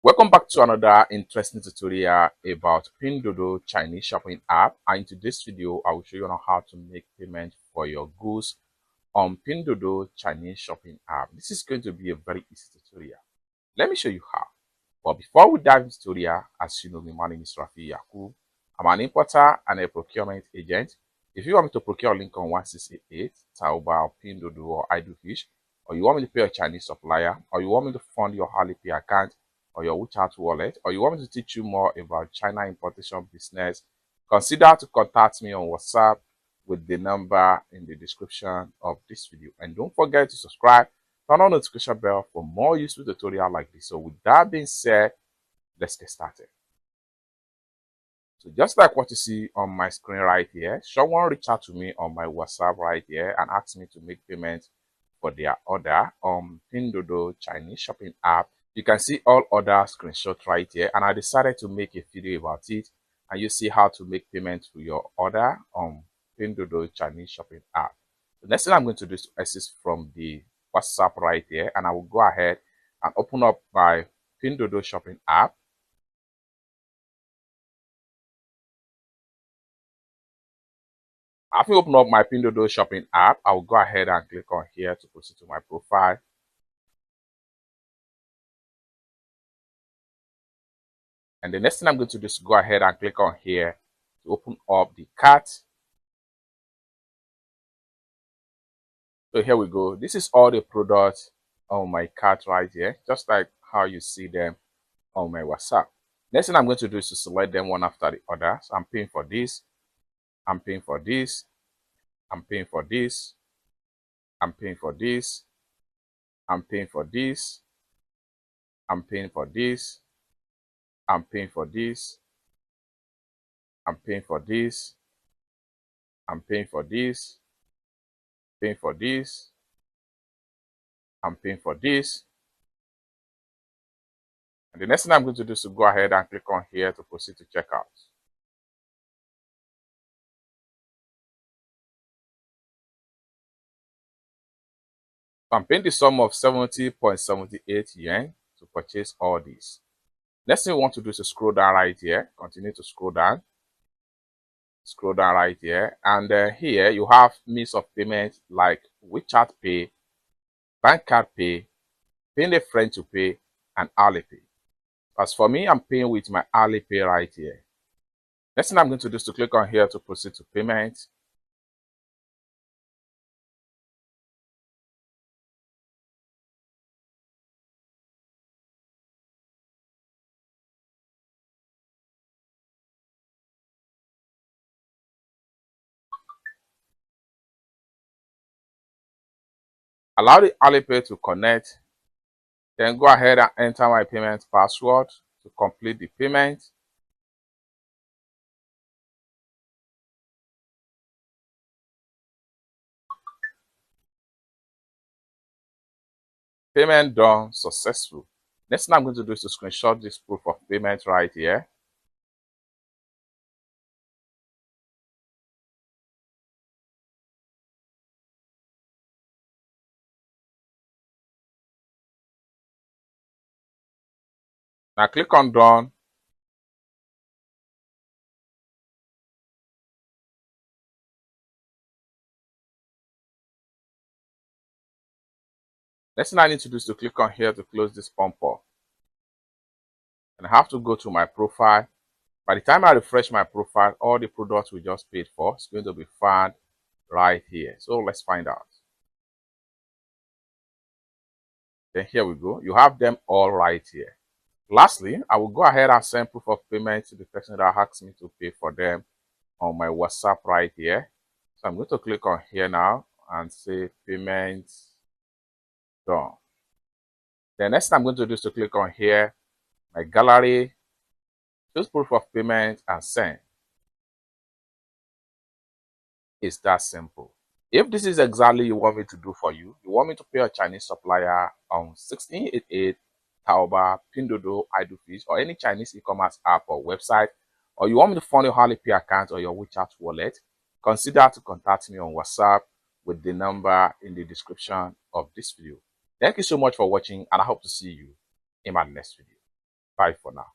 Welcome back to another interesting tutorial about Pinduoduo Chinese shopping app. And in today's video, I will show you on how to make payment for your goods on Pinduoduo Chinese shopping app. This is going to be a very easy tutorial. Let me show you how. But before we dive into the tutorial, as you know me, my name is Rafi Yakub. I'm an importer and a procurement agent. If you want me to procure a link on 1688, Taobao, Pinduoduo, or iDoFish, or you want me to pay a Chinese supplier, or you want me to fund your Alipay account, or your WeChat wallet, or you want me to teach you more about China importation business, consider to contact me on WhatsApp with the number in the description of this video. And don't forget to subscribe, turn on the notification bell for more useful tutorials like this. So with that being said, let's get started. So just like what you see on my screen right here, someone reached out to me on my WhatsApp right here and asked me to make payment for their order on Pinduoduo Chinese shopping app. You can see all other screenshots right here, and I decided to make a video about it, and you see how to make payment for your order on Pinduoduo Chinese shopping app. The next thing I'm going to do is to exit from the WhatsApp right here, and I will go ahead and open up my Pinduoduo shopping app. After you open up my Pinduoduo shopping app, I will go ahead and click on here to proceed to my profile. And the next thing I'm going to do is go ahead and click on here to open up the cart. So here we go. This is all the products on my cart right here, just like how you see them on my WhatsApp. Next thing I'm going to do is to select them one after the other. So I'm paying for this, I'm paying for this, I'm paying for this, I'm paying for this, I'm paying for this, I'm paying for this, I'm paying for this, I'm paying for this, I'm paying for this, paying for this, I'm paying for this. And the next thing I'm going to do is to go ahead and click on here to proceed to checkout. So I'm paying the sum of 70.78 yen to purchase all these. Next thing we want to do is to scroll down right here. Continue to scroll down. Scroll down right here. And here you have means of payment like WeChat Pay, bank card pay, paying a friend to pay, and Alipay. As for me, I'm paying with my Alipay right here. Next thing I'm going to do is to click on here to proceed to payment. Allow the Alipay to connect. Then go ahead and enter my payment password to complete the payment. Payment done successful. Next thing I'm going to do is to screenshot this proof of payment right here. Now click on done. Next thing I need to do is to click on here to close this bumper. And I have to go to my profile. By the time I refresh my profile, all the products we just paid for is going to be found right here. So let's find out. Then here we go. You have them all right here. Lastly, I will go ahead and send proof of payment to the person that asked me to pay for them on my WhatsApp right here. So I'm going to click on here now and say payment done. The next thing I'm going to do is to click on here, my gallery, choose proof of payment and send. It's that simple. If this is exactly you want me to do for you, you want me to pay a Chinese supplier on 1688, Taobao, Pinduoduo, iDoFish, or any Chinese e-commerce app or website, or you want me to fund your Alipay account or your WeChat wallet, consider to contact me on WhatsApp with the number in the description of this video. Thank you so much for watching, and I hope to see you in my next video. Bye for now.